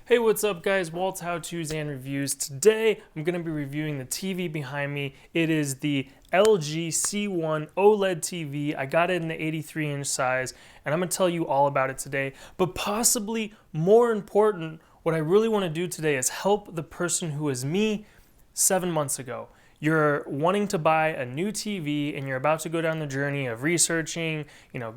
Hey, what's up guys? Walt's How To's and Reviews. Today I'm going to be reviewing the TV behind me. It is the LG C1 OLED TV. I got it in the 83-inch size and I'm going to tell you all about it today. But possibly more important, what I really want to do today is help the person who is me 7 months ago. You're wanting to buy a new TV and you're about to go down the journey of researching,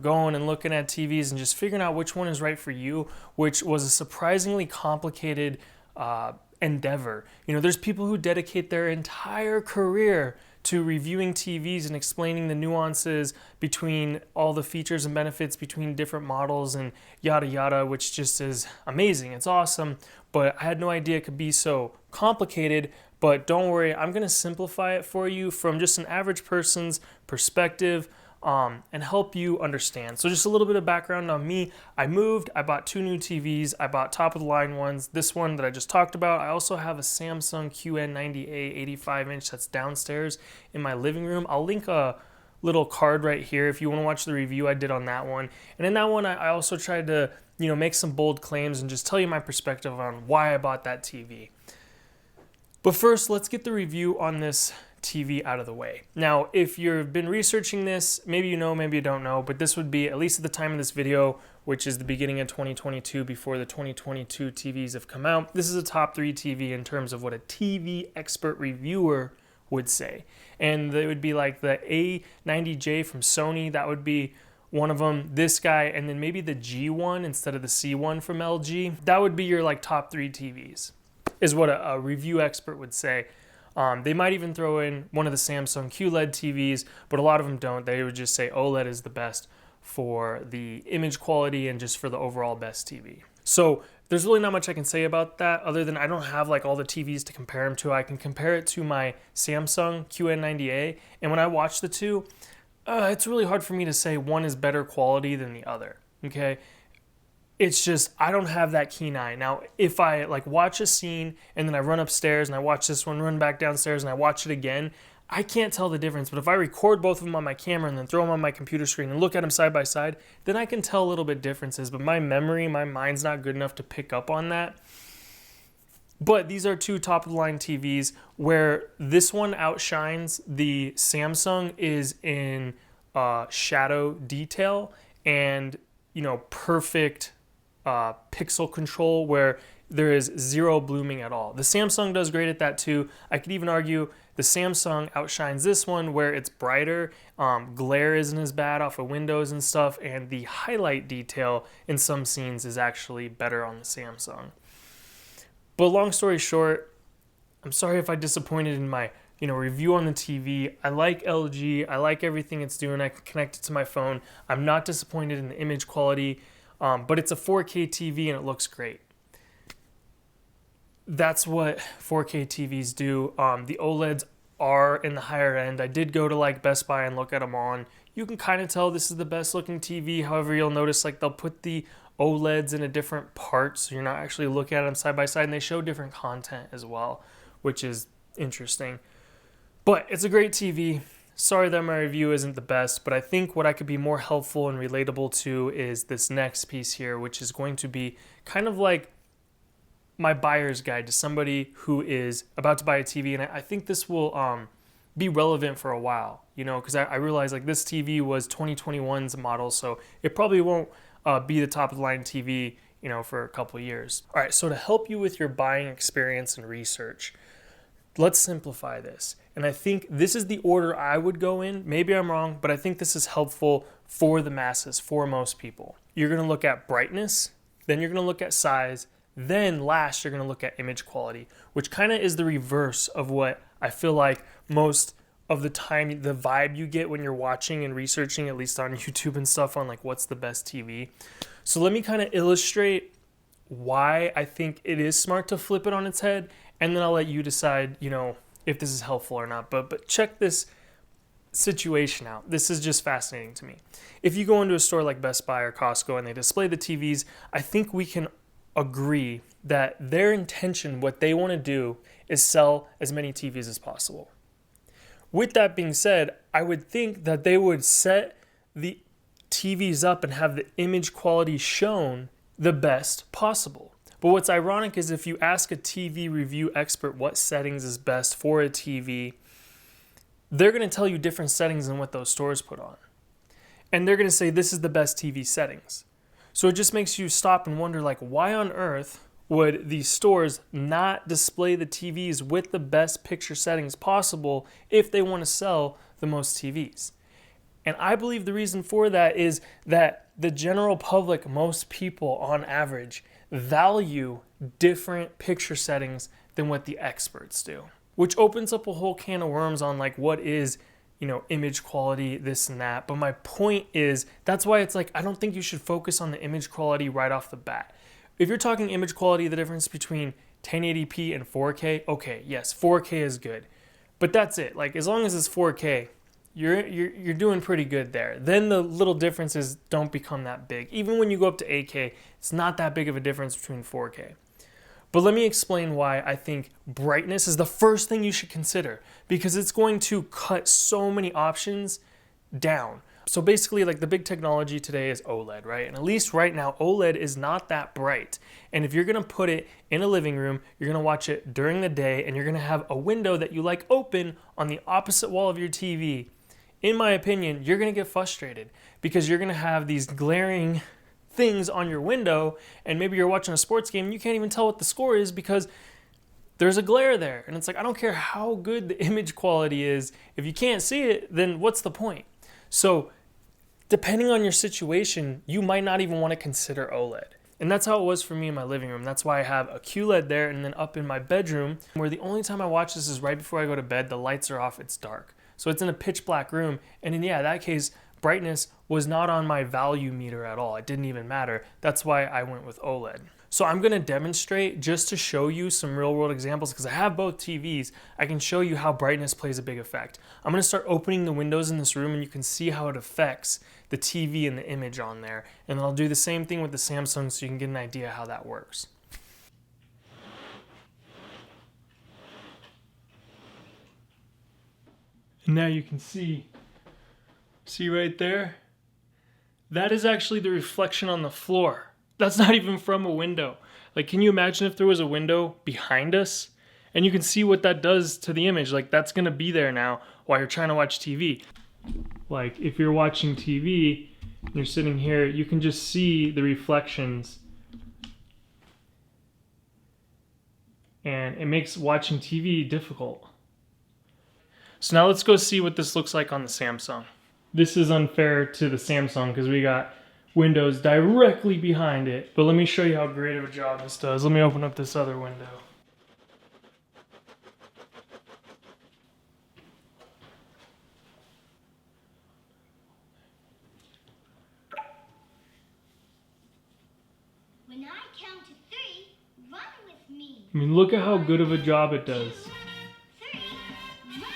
going and looking at TVs and just figuring out which one is right for you, which was a surprisingly complicated endeavor. There's people who dedicate their entire career to reviewing TVs and explaining the nuances between all the features and benefits between different models and yada yada, which just is amazing. It's awesome, but I had no idea it could be so complicated. But don't worry, I'm going to simplify it for you from just an average person's perspective and help you understand. So just a little bit of background on me. I moved, I bought 2 new TVs. I bought top of the line ones, this one that I just talked about. I also have a Samsung QN90A 85-inch that's downstairs in my living room. I'll link a little card right here if you want to watch the review I did on that one. And in that one, I also tried to make some bold claims and just tell you my perspective on why I bought that TV. But first, let's get the review on this TV out of the way. Now, if you've been researching this, maybe you know, maybe you don't know, but this would be, at least at the time of this video, which is the beginning of 2022, before the 2022 TVs have come out, this is a top 3 TV in terms of what a TV expert reviewer would say. And they would be like the A90J from Sony, that would be one of them, this guy, and then maybe the G1 instead of the C1 from LG. That would be your top 3 TVs. Is what a review expert would say. They might even throw in one of the Samsung QLED TVs, but a lot of them don't. They would just say OLED is the best for the image quality and just for the overall best TV. So there's really not much I can say about that other than I don't have all the TVs to compare them to. I can compare it to my Samsung QN90A, and when I watch the two, it's really hard for me to say one is better quality than the other, okay? It's just, I don't have that keen eye. Now, if I watch a scene and then I run upstairs and I watch this one, run back downstairs and I watch it again, I can't tell the difference. But if I record both of them on my camera and then throw them on my computer screen and look at them side by side, then I can tell a little bit differences. But my memory, my mind's not good enough to pick up on that. But these are 2 top-of-the-line TVs where this one outshines the Samsung is in shadow detail and, perfect pixel control where there is 0 blooming at all. The Samsung does great at that too. I could even argue the Samsung outshines this one where it's brighter, glare isn't as bad off of windows and stuff, and the highlight detail in some scenes is actually better on the Samsung. But long story short, I'm sorry if I disappointed in my review on the TV. I like LG, I like everything it's doing, I can connect it to my phone. I'm not disappointed in the image quality. But it's a 4K TV and it looks great. That's what 4K TVs do. The OLEDs are in the higher end. I did go to Best Buy and look at them on. You can kind of tell this is the best looking TV. However, you'll notice they'll put the OLEDs in a different part, so you're not actually looking at them side by side, and they show different content as well, which is interesting. But it's a great TV. Sorry that my review isn't the best, but I think what I could be more helpful and relatable to is this next piece here, which is going to be kind of like my buyer's guide to somebody who is about to buy a TV. And I think this will be relevant for a while, because I realize this TV was 2021's model, so it probably won't be the top of the line TV, for a couple of years. All right, so to help you with your buying experience and research, let's simplify this. And I think this is the order I would go in. Maybe I'm wrong, but I think this is helpful for the masses, for most people. You're going to look at brightness, then you're going to look at size, then last you're going to look at image quality, which kind of is the reverse of what I feel like most of the time, the vibe you get when you're watching and researching, at least on YouTube and stuff, on what's the best TV. So let me kind of illustrate why I think it is smart to flip it on its head, and then I'll let you decide, if this is helpful or not. But check this situation out. This is just fascinating to me. If you go into a store like Best Buy or Costco and they display the TVs, I think we can agree that their intention, what they want to do, is sell as many TVs as possible. With that being said, I would think that they would set the TVs up and have the image quality shown the best possible. But what's ironic is if you ask a TV review expert what settings is best for a TV, they're going to tell you different settings than what those stores put on. And they're going to say this is the best TV settings. So it just makes you stop and wonder, like, why on earth would these stores not display the TVs with the best picture settings possible if they want to sell the most TVs? And I believe the reason for that is that the general public, most people on average, value different picture settings than what the experts do, which opens up a whole can of worms on like what is, image quality, this and that. But my point is, that's why it's like, I don't think you should focus on the image quality right off the bat. If you're talking image quality, the difference between 1080p and 4K, okay, yes, 4K is good. But that's it. Like, as long as it's 4K, you're doing pretty good there. Then the little differences don't become that big. Even when you go up to 8K, it's not that big of a difference between 4K. But let me explain why I think brightness is the first thing you should consider, because it's going to cut so many options down. So basically, like, the big technology today is OLED, right? And at least right now, OLED is not that bright. And if you're gonna put it in a living room, you're gonna watch it during the day, and you're gonna have a window that you like open on the opposite wall of your TV, in my opinion, you're gonna get frustrated because you're gonna have these glaring things on your window, and maybe you're watching a sports game and you can't even tell what the score is because there's a glare there. And it's like, I don't care how good the image quality is, if you can't see it, then what's the point? So depending on your situation, you might not even want to consider OLED. And that's how it was for me in my living room. That's why I have a QLED there, and then up in my bedroom, where the only time I watch this is right before I go to bed, the lights are off, it's dark. So it's in a pitch black room, and in that case, brightness was not on my value meter at all. It didn't even matter. That's why I went with OLED. So I'm gonna demonstrate just to show you some real world examples, because I have both TVs. I can show you how brightness plays a big effect. I'm gonna start opening the windows in this room, and you can see how it affects the TV and the image on there. And I'll do the same thing with the Samsung so you can get an idea how that works. And now you can see right there? That is actually the reflection on the floor. That's not even from a window. Like, can you imagine if there was a window behind us? And you can see what that does to the image. Like, that's gonna be there now while you're trying to watch TV. Like, if you're watching TV and you're sitting here, you can just see the reflections. And it makes watching TV difficult. So now let's go see what this looks like on the Samsung. This is unfair to the Samsung because we got windows directly behind it. But let me show you how great of a job this does. Let me open up this other window. When I count to 3, run with me. I mean, look at how good of a job it does. 3, run.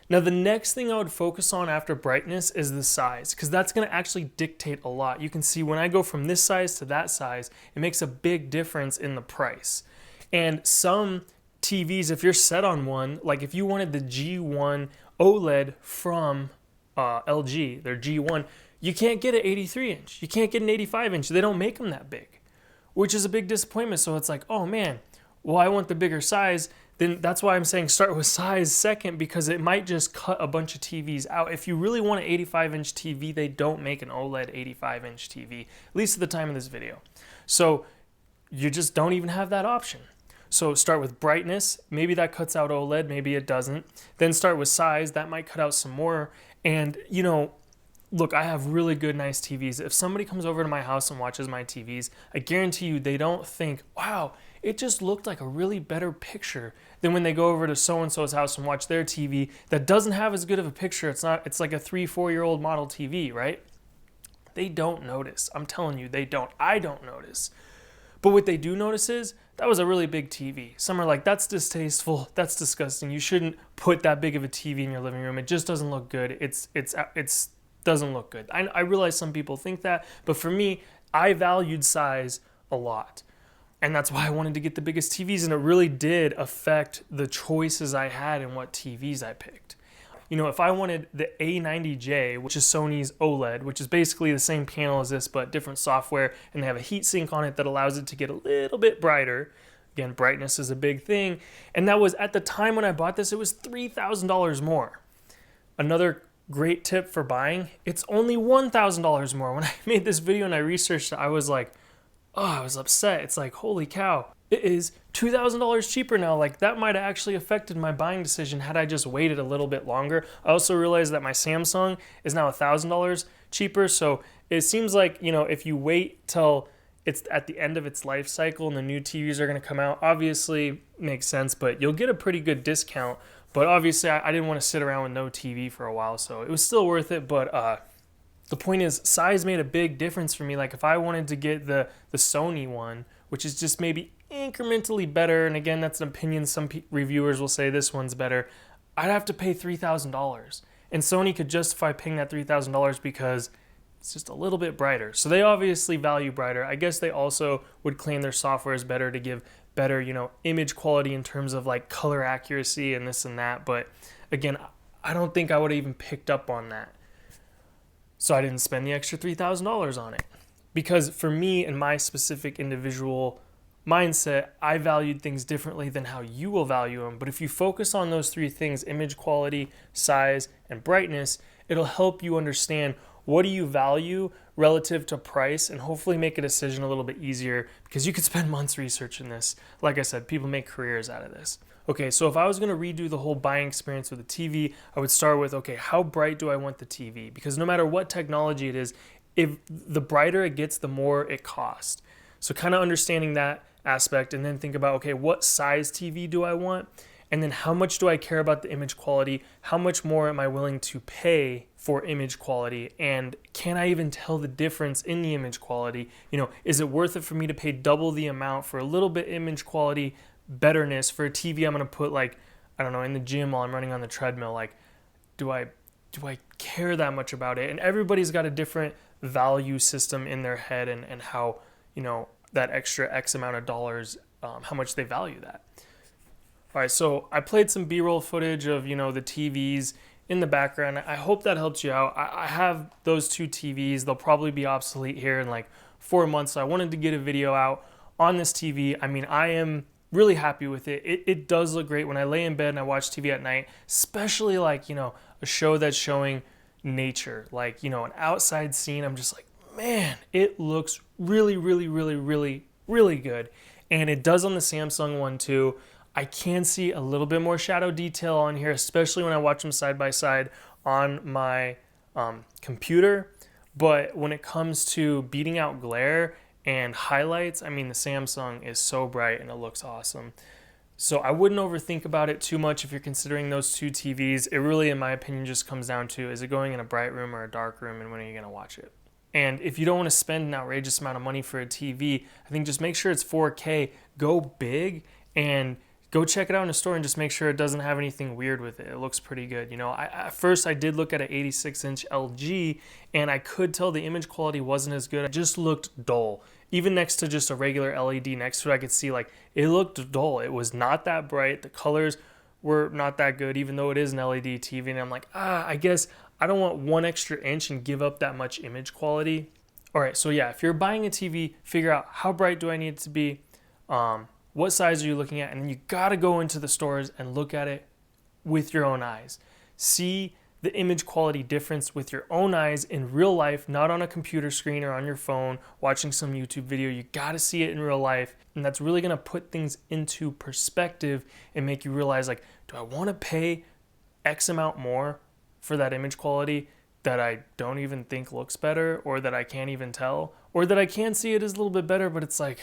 Now the next thing I would focus on after brightness is the size, because that's going to actually dictate a lot. You can see when I go from this size to that size, it makes a big difference in the price. And some TVs, if you're set on one, like if you wanted the G1 OLED from LG, their G1, you can't get an 83 inch. You can't get an 85 inch. They don't make them that big, which is a big disappointment. So it's like, oh man, well, I want the bigger size. Then that's why I'm saying start with size second, because it might just cut a bunch of TVs out. If you really want an 85-inch TV, they don't make an OLED 85-inch TV, at least at the time of this video. So you just don't even have that option. So start with brightness. Maybe that cuts out OLED, maybe it doesn't. Then start with size. That might cut out some more. And, you know, look, I have really good, nice TVs. If somebody comes over to my house and watches my TVs, I guarantee you they don't think, wow, it just looked like a really better picture than when they go over to so-and-so's house and watch their TV that doesn't have as good of a picture. It's like a 3-4-year-old model TV, right? They don't notice. I'm telling you, they don't. I don't notice. But what they do notice is that was a really big TV. Some are like, that's distasteful, that's disgusting. You shouldn't put that big of a TV in your living room. It just doesn't look good. It's doesn't look good. I realize some people think that, but for me, I valued size a lot. And that's why I wanted to get the biggest TVs, and it really did affect the choices I had and what TVs I picked. you know, if I wanted the A90J, which is Sony's OLED, which is basically the same panel as this, but different software, and they have a heat sink on it that allows it to get a little bit brighter. Again, brightness is a big thing. And that was, at the time when I bought this, it was $3,000 more. Another great tip for buying, it's only $1,000 more. When I made this video and I researched it, I was like, oh, I was upset. It's like, holy cow, it is $2,000 cheaper now. Like, that might have actually affected my buying decision had I just waited a little bit longer. I also realized that my Samsung is now $1,000 cheaper. So it seems like, you know, if you wait till it's at the end of its life cycle and the new TVs are going to come out, obviously makes sense, but you'll get a pretty good discount. But obviously I didn't want to sit around with no TV for a while, so it was still worth it. But the point is, size made a big difference for me. Like, if I wanted to get the Sony one, which is just maybe incrementally better, and again, that's an opinion, some reviewers will say this one's better, I'd have to pay $3,000. And Sony could justify paying that $3,000 because it's just a little bit brighter. So they obviously value brighter. I guess they also would claim their software is better to give better, you know, image quality in terms of like color accuracy and this and that. But again, I don't think I would have even picked up on that. So I didn't spend the extra $3,000 on it. Because for me and my specific individual mindset, I valued things differently than how you will value them. But if you focus on those three things, image quality, size, and brightness, it'll help you understand what do you value relative to price, and hopefully make a decision a little bit easier, because you could spend months researching this. Like I said, people make careers out of this. Okay, so if I was going to redo the whole buying experience with a TV, I would start with, okay, how bright do I want the TV? Because no matter what technology it is, if the brighter it gets, the more it costs. So kind of understanding that aspect, and then think about, okay, what size TV do I want? And then how much do I care about the image quality? How much more am I willing to pay for image quality? And can I even tell the difference in the image quality? You know, is it worth it for me to pay double the amount for a little bit image quality betterness for a TV I'm going to put, like, I don't know, in the gym while I'm running on the treadmill? Like, do I care that much about it? And everybody's got a different value system in their head, and how, you know, that extra X amount of dollars, how much they value that. All right, so I played some B-roll footage of, you know, the TVs in the background. I hope that helps you out. I have those two TVs. They'll probably be obsolete here in like 4 months. So I wanted to get a video out on this TV. I mean, I am really happy with it. It does look great when I lay in bed and I watch TV at night, especially like, you know, a show that's showing nature, like, you know, an outside scene. I'm just like, man, it looks really, really, really, really, really good. And it does on the Samsung one too. I can see a little bit more shadow detail on here, especially when I watch them side by side on my computer. But when it comes to beating out glare and highlights, I mean, the Samsung is so bright and it looks awesome. So I wouldn't overthink about it too much if you're considering those two TVs. It really, in my opinion, just comes down to, is it going in a bright room or a dark room, and when are you going to watch it? And if you don't want to spend an outrageous amount of money for a TV, I think just make sure it's 4K, go big, and go check it out in a store and just make sure it doesn't have anything weird with it. It looks pretty good. You know, at first I did look at an 86-inch LG, and I could tell the image quality wasn't as good. It just looked dull. Even next to just a regular LED next to it, I could see like it looked dull. It was not that bright. The colors were not that good, even though it is an LED TV. And I'm like, I guess I don't want 1 extra inch and give up that much image quality. All right, so yeah, if you're buying a TV, figure out how bright do I need it to be, what size are you looking at, and then you gotta go into the stores and look at it with your own eyes. See the image quality difference with your own eyes in real life, not on a computer screen or on your phone watching some YouTube video. You gotta see it in real life, and that's really gonna put things into perspective and make you realize, like, do I wanna pay X amount more for that image quality that I don't even think looks better, or that I can't even tell, or that I can see it is a little bit better, but it's like,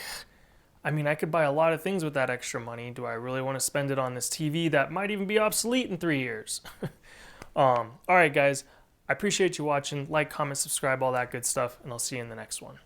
I mean, I could buy a lot of things with that extra money. Do I really want to spend it on this TV that might even be obsolete in 3 years? All right, guys. I appreciate you watching. Like, comment, subscribe, all that good stuff, and I'll see you in the next one.